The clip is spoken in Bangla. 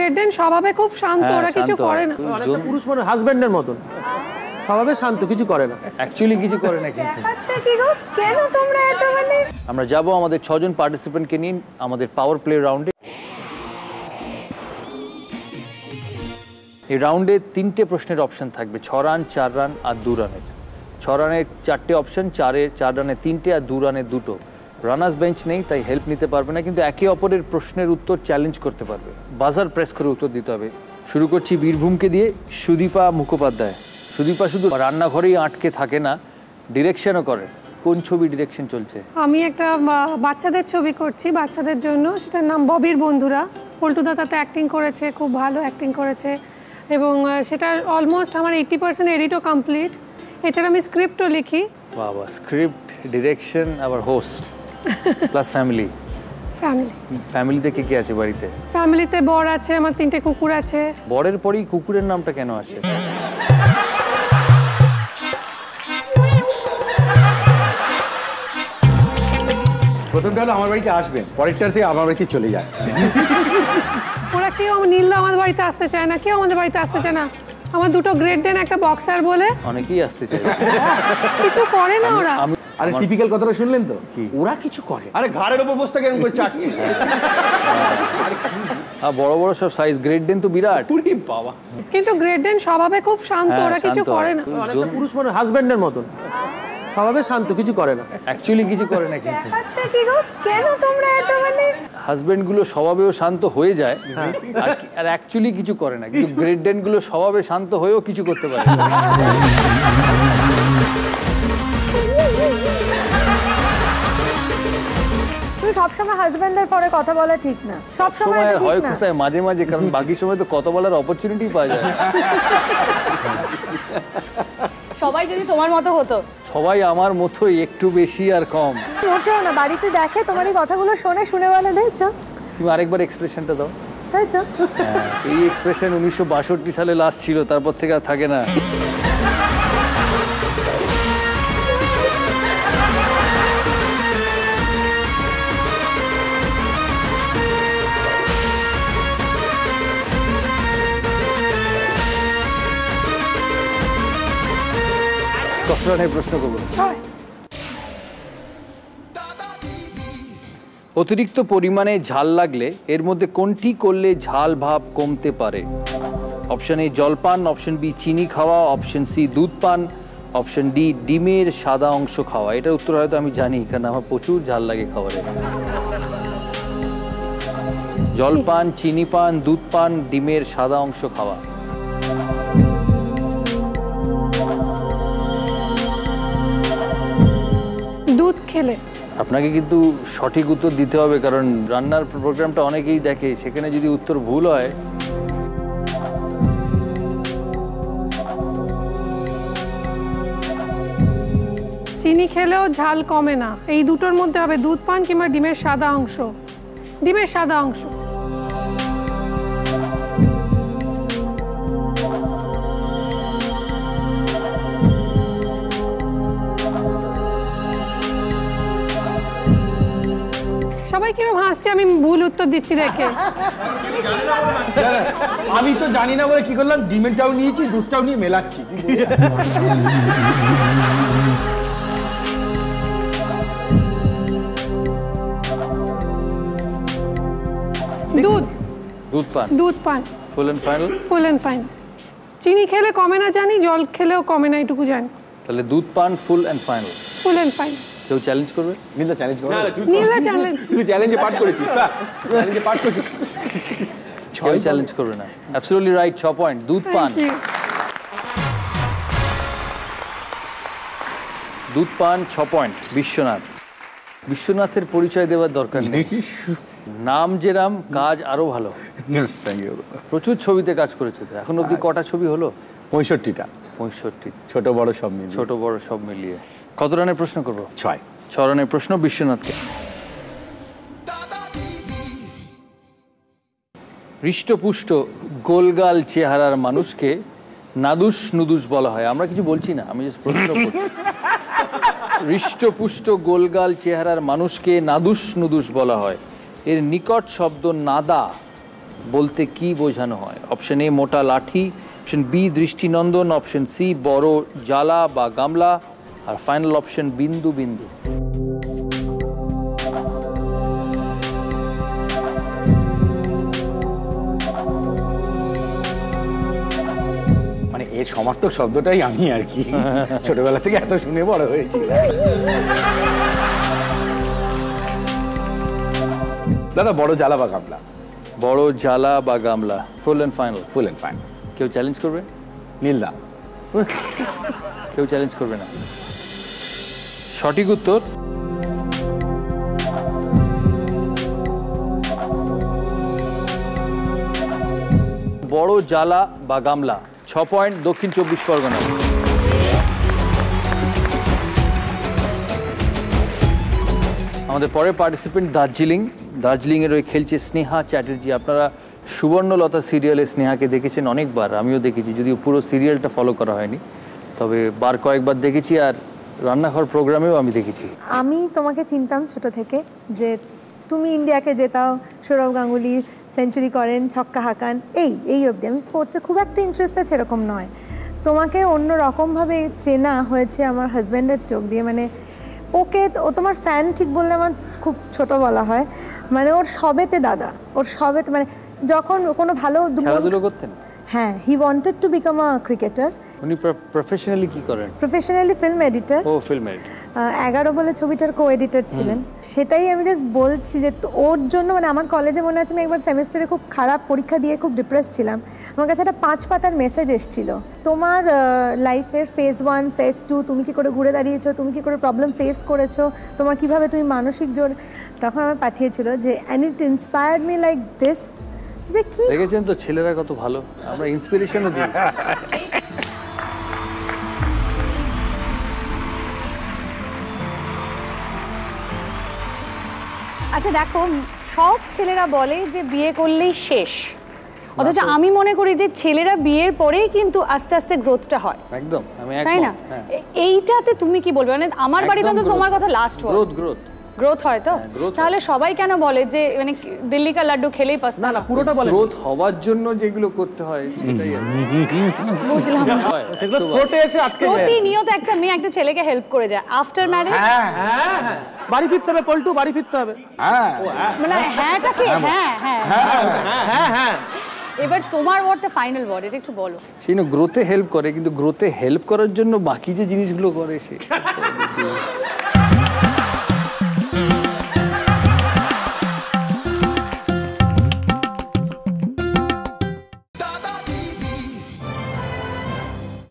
রেডেন স্বভাবে খুব শান্ত, ওরা কিছু করে না। অনেকটা পুরুষ মানে হাজবেন্ডের মতন স্বভাবে শান্ত, কিছু করে না, অ্যাকচুয়ালি কিছু করে না। কিন্তু কি গো, কেন তোমরা এত মানে? আমরা যাব আমাদের 6 জন পার্টিসিপেন্টকে নিয়ে আমাদের পাওয়ার প্লে রাউন্ডে। এই রাউন্ডে 3টে প্রশ্নের অপশন থাকবে, 6 রান, 4 রান আর 2 রানের। 6 রানের 4টে অপশন, 4 রানে 3টে আর 2 রানে 2টো। রানার্স বেঞ্চ নেই, তাই হেল্প নিতে পারবে না, কিন্তু একে অপরের প্রশ্নের উত্তর চ্যালেঞ্জ করতে পারবে। বাজার প্রেস করে উত্তর দিতে হবে। শুরু করছি বীরভূমকে দিয়ে, সুদীপা মুখোপাধ্যায়। সুদীপা শুধু রান্নাঘরেই আটকে থাকে না, ডিরেকশনও করে। কোন ছবি ডিরেকশন চলছে? আমি একটা বাচ্চাদের ছবি করছি, বাচ্চাদের জন্য। সেটার নাম ববির বন্ধুরা। পল্টুদা তাতে অ্যাক্টিং করেছে, খুব ভালো অ্যাক্টিং করেছে, এবং সেটা অলমোস্ট আমার 80% এডিটও কমপ্লিট। এছাড়া আমি স্ক্রিপ্টও লিখি। বাবা, স্ক্রিপ্ট, ডিরেকশন, আবার হোস্ট, প্লাস ফ্যামিলি। ফ্যামিলিতে কে কে আছে বাড়িতে? ফ্যামিলিতে বর আছে, আমার 3টে কুকুর আছে। বরের পরেই কুকুরের নামটা কেন আসে? প্রথমটা হলো আমার বাড়িতে আসবেন, পরেরটার থেকে আমার বাড়িতে চলে যায়। ওরা কেউ নীল আমাদের বাড়িতে আসতে চায় না, কেউ আমাদের বাড়িতে আসতে চায় না। আমার 2টো গ্রেট ডেন, একটা বক্সার বলে অনেকেই আসতে চায়, কিছু করে না ওরা। আরে টিপিক্যাল কথাটা শুনলেন তো, ওরা কিছু করে। আরে ঘাড়ের উপর বসতে কেন করে চাটছি? আর বড় বড় সব সাইজ, গ্রেট ডেন তো বিরাট। পুরি বাবা, কিন্তু গ্রেট ডেন স্বভাবে খুব শান্ত, ওরা কিছু করে না। অনেকটা পুরুষ মানে হাজবেন্ডের মতন স্বভাবে শান্ত, কিছু করে না, অ্যাকচুয়ালি কিছু করে না। কিন্তু কি গো, কেন তোমরা এত মানে? হাজবেন্ডগুলো স্বভাবেও শান্ত হয়ে যায় আর অ্যাকচুয়ালি কিছু করে না, কিন্তু গ্রেট ডেনগুলো স্বভাবে শান্ত হয়েও কিছু করতে পারে। তুই সবসময় হাজবেন্ডের পরে কথা বলা ঠিক না, সবসময় আর হয় কোথায়, মাঝে মাঝে, কারণ বাকি সময় তো কথা বলার অপরচুনিটি পাওয়া যায়। সবাই যদি তোমার মতো হতো। সবাই আমার মতোই, একটু বেশি আর কম। মোটেও না, বাড়িতে দেখে তোমার এই কথাগুলো শুনে বলে দেখছো। তুমি আরেকবার এক্সপ্রেশনটা দাও। দেখছো, এই এক্সপ্রেশন 1962 সালে লাস্ট ছিল, তারপর থেকে আর থাকে না। কত রানের প্রশ্ন করবো? অতিরিক্ত পরিমাণে ঝাল লাগলে এর মধ্যে কোনটি করলে ঝাল ভাব কমতে পারে? অপশন এ জলপান, অপশন বি চিনি খাওয়া, অপশন সি দুধ পান, অপশন ডি ডিমের সাদা অংশ খাওয়া। এটার উত্তর হয়তো আমি জানি, কারণ আমার প্রচুর ঝাল লাগে খাবারে। জলপান, চিনি পান, দুধ পান, ডিমের সাদা অংশ খাওয়া। দুধ খেলে। আপনাকে কিন্তু সঠিক উত্তর দিতে হবে, কারণ রান্নার প্রোগ্রামটা অনেকেই দেখে, সেখানে যদি উত্তর ভুল হয়। চিনি খেলেও ঝাল কমে না, এই দুটোর মধ্যে হবে দুধ পান কিংবা ডিমের সাদা অংশ। ডিমের সাদা অংশ। সবাই কিরকম হাসছে, আমি ভুল উত্তর দিচ্ছি দেখে। আমি তো জানি না বলে কি করলাম, ডিমেরটাও নিয়েছি, দুধটাও নিয়ে মেলাচ্ছি। দুধ। দুধ পান। দুধ পান। Full and final? Full and final. চিনি খেলে কমে না জানি, জল খেলেও কমে না এটুকু জানি। তাহলে দুধ পান full and final. Full and final. কেউ চ্যালেঞ্জ করবে? নীলা চ্যালেঞ্জ করবে? নীলা চ্যালেঞ্জ। তুই চ্যালেঞ্জে পাঠ করেছিস না? চ্যালেঞ্জে পাঠ করেছিস। কেউ চ্যালেঞ্জ করবে না। Absolutely right, 6 point. দুধ পান। দুধ পান 6 পয়েন্ট। বিশ্বনাথ। বিশ্বনাথের পরিচয় দেওয়ার দরকার নেই, নাম যেরাম কাজ আরো ভালো। প্রচুর ছবিতে কাজ করেছে তো। এখন অবধি কটা ছবি হলো? 65টা। 65। ছোট বড় সব মিলিয়ে। ছোট বড় সব মিলিয়ে। কত রানের প্রশ্ন করবো? 6 রানের প্রশ্ন বিশ্বনাথকে। হৃষ্টপুষ্ট গোলগাল চেহারার মানুষকে নাদুস নুদুস বলা হয়। আমরা কিছু বলছি না, আমি জাস্ট প্রশ্ন করছি। হৃষ্টপুষ্ট গোলগাল চেহারার মানুষকে নাদুস নুদুস বলা হয়। এর নিকট শব্দ নাদা বলতে কি বোঝানো হয়? অপশন এ মোটা লাঠি, অপশন বি দৃষ্টিনন্দন, অপশন সি বড় জালা বা গামলা, আর ফাইনাল অপশন বিন্দু বিন্দু। মানে এর সমার্থক শব্দটাই আমি আর কি, ছোটবেলা থেকে এত শুনে বড় হয়েছি। দাদা বড় জ্বালা বা গামলা? বড় জালা বা গামলা, full and final? Full and fine. কেউ চ্যালেঞ্জ করবে? নীলদা। কেউ চ্যালেঞ্জ করবে না। সঠিক উত্তর বড় জালা বা গামলা। 6 পয়েন্ট দক্ষিণ 24 পরগনা। আমাদের পরের পার্টিসিপেন্ট দার্জিলিংয়ের ওই খেলছে স্নেহা চ্যাটার্জি। আপনারা সুবর্ণলতা সিরিয়ালে স্নেহাকে দেখেছেন অনেকবার, আমিও দেখেছি, যদিও পুরো সিরিয়ালটা ফলো করা হয়নি, তবে বার কয়েকবার দেখেছি, আর রান্নাঘর প্রোগ্রামেও আমি দেখেছি। আমি তোমাকে চিনতাম ছোট থেকে, যে তুমি ইন্ডিয়াকে জেতাও, সৌরভ গাঙ্গুলি সেঞ্চুরি করেন, ছক্কা হাঁকান, এই অবধি। আমি স্পোর্টসে খুব একটা ইন্টারেস্ট আছে এরকম নয়। তোমাকে অন্য রকমভাবে চেনা হয়েছে আমার হাজব্যান্ডের চোখ দিয়ে। মানে ও তোমার ফ্যান ঠিক বললে আমার খুব ছোট বলা হয়, মানে ওর সবেতে দাদা, ওর সবেতে, মানে যখন কোনো ভালো খেলাধুলো করতেন? হ্যাঁ, he wanted to become a cricketer. উনি প্রফেশনালি কি করেন? Professionally film editor. ও ফিল্ম এডিটর। 11 বলে ছবিটার কো এডিটর ছিলেন। সেটাই আমি জাস্ট বলছি যে ওর জন্য, মানে আমার কলেজে মনে আছে আমি একবার সেমিস্টারে খুব খারাপ পরীক্ষা দিয়ে খুব ডিপ্রেস ছিলাম, আমার কাছে একটা 5 পাতার মেসেজ এসেছিল, তোমার লাইফের ফেজ 1 ফেজ 2, তুমি কি করে ঘুরে দাঁড়িয়েছো, তুমি কি করে প্রবলেম ফেস করেছো, তোমার কিভাবে তুমি মানসিক জোর। তখন আমার পাঠিয়েছিল যে and it inspired me like this, যে কি দেখেছেন তো ছেলেরা কত ভালো, আমরা ইন্সপিরেশনও দিই। আচ্ছা দেখো, সব ছেলেরা বলে যে বিয়ে করলেই শেষ, অথচ আমি মনে করি যে ছেলেরা বিয়ের পরেই কিন্তু আস্তে আস্তে গ্রোথটা হয়। একদম, আমি তাই না? এইটাতে তুমি কি বলবে? মানে আমার বাড়িতে তো তোমার কথা লাস্ট হয়, গ্রোথ হয় তো। তাহলে সবাই কেন বলে যে মানে দিল্লি কা লাড্ডু খেলেই পাস্তা? না পুরোটা বলে। গ্রোথ হওয়ার জন্য যেগুলো করতে হয় সেটাই আর কি। বুঝলাম না। সেগুলো ঠোঁটে এসে আটকে যায়। প্রতিনিয়ত একটা মেয়ে একটা ছেলেকে হেল্প করে যায় আফটার ম্যারেজ। হ্যাঁ, বাড়ি ফিরতে হবে পল্টু, বাড়ি ফিরতে হবে। মানে হ্যাঁটা কি? হ্যাঁ। এবার তোমার ওয়ার্ডটা ফাইনাল ওয়ার্ড, এটা একটু বলো। সেই গ্রোথে হেল্প করে, কিন্তু গ্রোথে হেল্প করার জন্য বাকি যে জিনিসগুলো করে সে